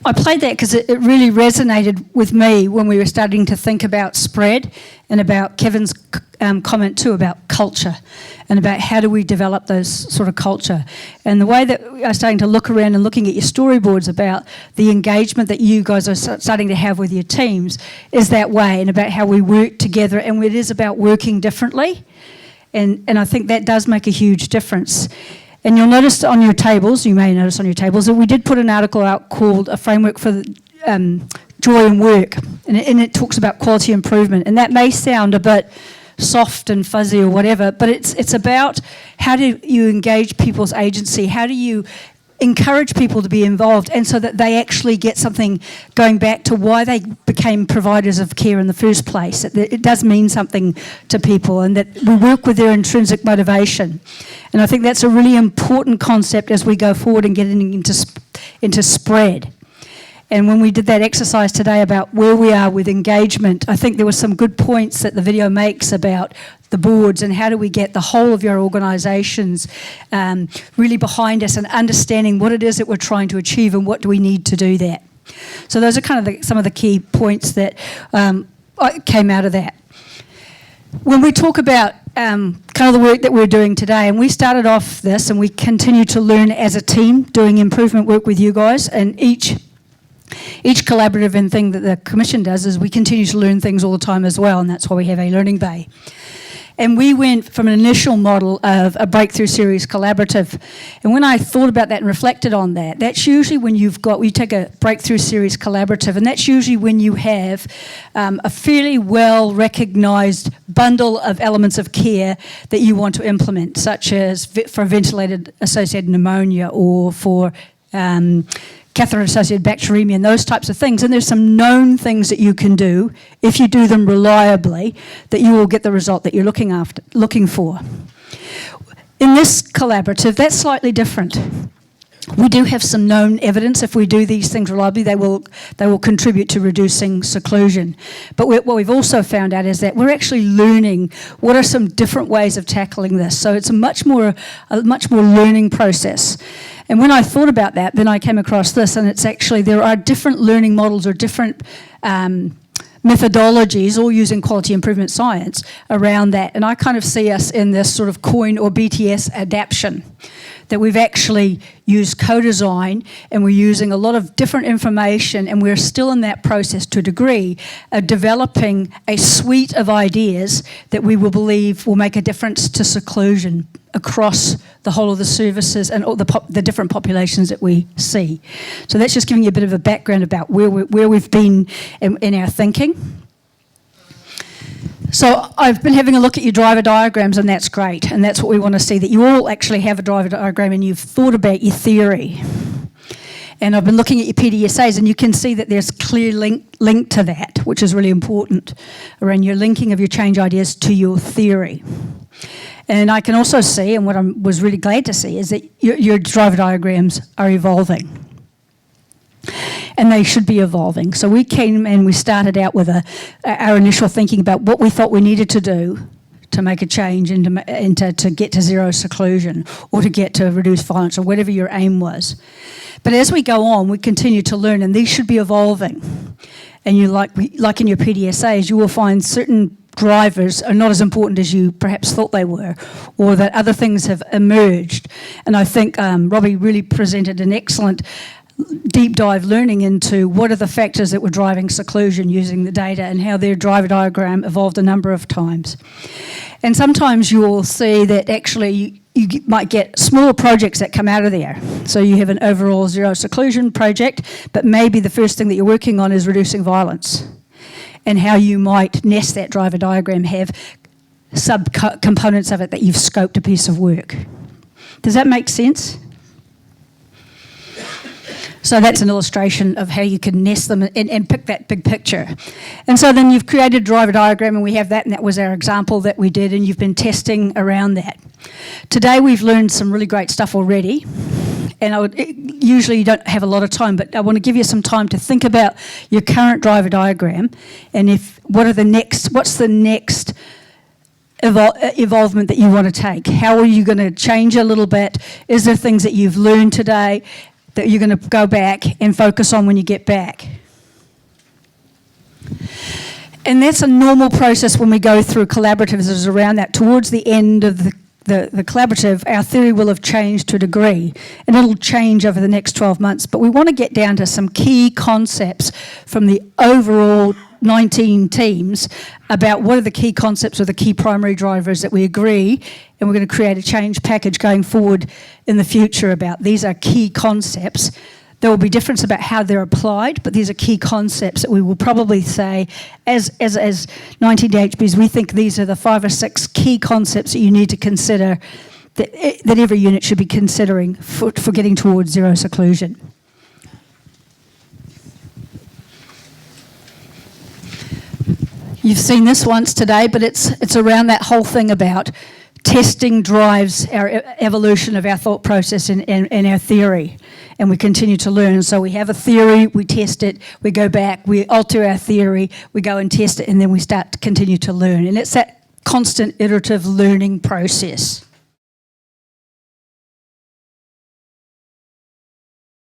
I played that because it really resonated with me when we were starting to think about spread and about Kevin's comment too about culture and about how do we develop those sort of culture. And the way that we are starting to look around and looking at your storyboards about the engagement that you guys are starting to have with your teams is that way, and about how we work together, and it is about working differently. And I think that does make a huge difference. And you'll notice on your tables, you may notice on your tables, that we did put an article out called A Framework for Joy in Work, and it talks about quality improvement. And that may sound a bit soft and fuzzy or whatever, but it's about how do you engage people's agency, how do you encourage people to be involved, and so that they actually get something going back to why they became providers of care in the first place. It does mean something to people, and that we work with their intrinsic motivation. And I think that's a really important concept as we go forward and getting into spread. And when we did that exercise today about where we are with engagement, I think there were some good points that the video makes about the boards and how do we get the whole of your organisations really behind us and understanding what it is that we're trying to achieve and what do we need to do that. So those are kind of some of the key points that came out of that. When we talk about kind of the work that we're doing today, and we started off this and we continue to learn as a team doing improvement work with you guys, and each collaborative and thing that the Commission does is we continue to learn things all the time as well, and that's why we have a learning bay. And we went from an initial model of a breakthrough series collaborative. And when I thought about that and reflected on that, that's usually when you take a breakthrough series collaborative, and that's usually when you have a fairly well recognised bundle of elements of care that you want to implement, such as for ventilated associated pneumonia or for catheter-associated bacteremia and those types of things. And there's some known things that you can do, if you do them reliably, that you will get the result that you're looking for. In this collaborative, that's slightly different. We do have some known evidence. If we do these things reliably, they will contribute to reducing seclusion. But what we've also found out is that we're actually learning what are some different ways of tackling this. So it's a much more learning process. And when I thought about that, then I came across this, and it's actually there are different learning models or different methodologies, all using quality improvement science, around that. And I kind of see us in this sort of COIN or BTS adaptation, that we've actually used co-design and we're using a lot of different information, and we're still in that process to a degree of developing a suite of ideas that we will believe will make a difference to seclusion across the whole of the services and all the different populations that we see. So that's just giving you a bit of a background about where we've been in our thinking. So I've been having a look at your driver diagrams, and that's great, and that's what we want to see, that you all actually have a driver diagram and you've thought about your theory. And I've been looking at your PDSAs, and you can see that there's clear link to that, which is really important, around your linking of your change ideas to your theory. And I can also see, and what I was really glad to see, is that your driver diagrams are evolving. And they should be evolving. So we came and we started out with our initial thinking about what we thought we needed to do to make a change and to get to zero seclusion, or to get to reduced violence, or whatever your aim was. But as we go on, we continue to learn, and these should be evolving. And you like in your PDSAs, you will find certain drivers are not as important as you perhaps thought they were, or that other things have emerged. And I think Robbie really presented an excellent deep dive learning into what are the factors that were driving seclusion using the data, and how their driver diagram evolved a number of times. And sometimes you will see that actually you might get smaller projects that come out of there. So you have an overall zero seclusion project, but maybe the first thing that you're working on is reducing violence, and how you might nest that driver diagram, have sub-components of it that you've scoped a piece of work. Does that make sense? So that's an illustration of how you can nest them and pick that big picture. And so then you've created a driver diagram, and we have that, and that was our example that we did, and you've been testing around that. Today we've learned some really great stuff already, and usually you don't have a lot of time, but I want to give you some time to think about your current driver diagram, and what's the next evolvement that you want to take? How are you going to change a little bit? Is there things that you've learned today? that you're going to go back and focus on when you get back. And that's a normal process when we go through collaboratives is around that. Towards the end of the collaborative, our theory will have changed to a degree, and it'll change over the next 12 months. But we want to get down to some key concepts from the overall 19 teams about what are the key concepts or the key primary drivers that we agree, and we're going to create a change package going forward in the future about these are key concepts. There will be difference about how they're applied, but these are key concepts that we will probably say, as 19DHBs, we think these are the 5 or 6 key concepts that you need to consider that every unit should be considering for getting towards zero seclusion. You've seen this once today, but it's around that whole thing about testing drives our evolution of our thought process and our theory, and we continue to learn. So we have a theory, we test it, we go back, we alter our theory, we go and test it, and then we start to continue to learn. And it's that constant iterative learning process.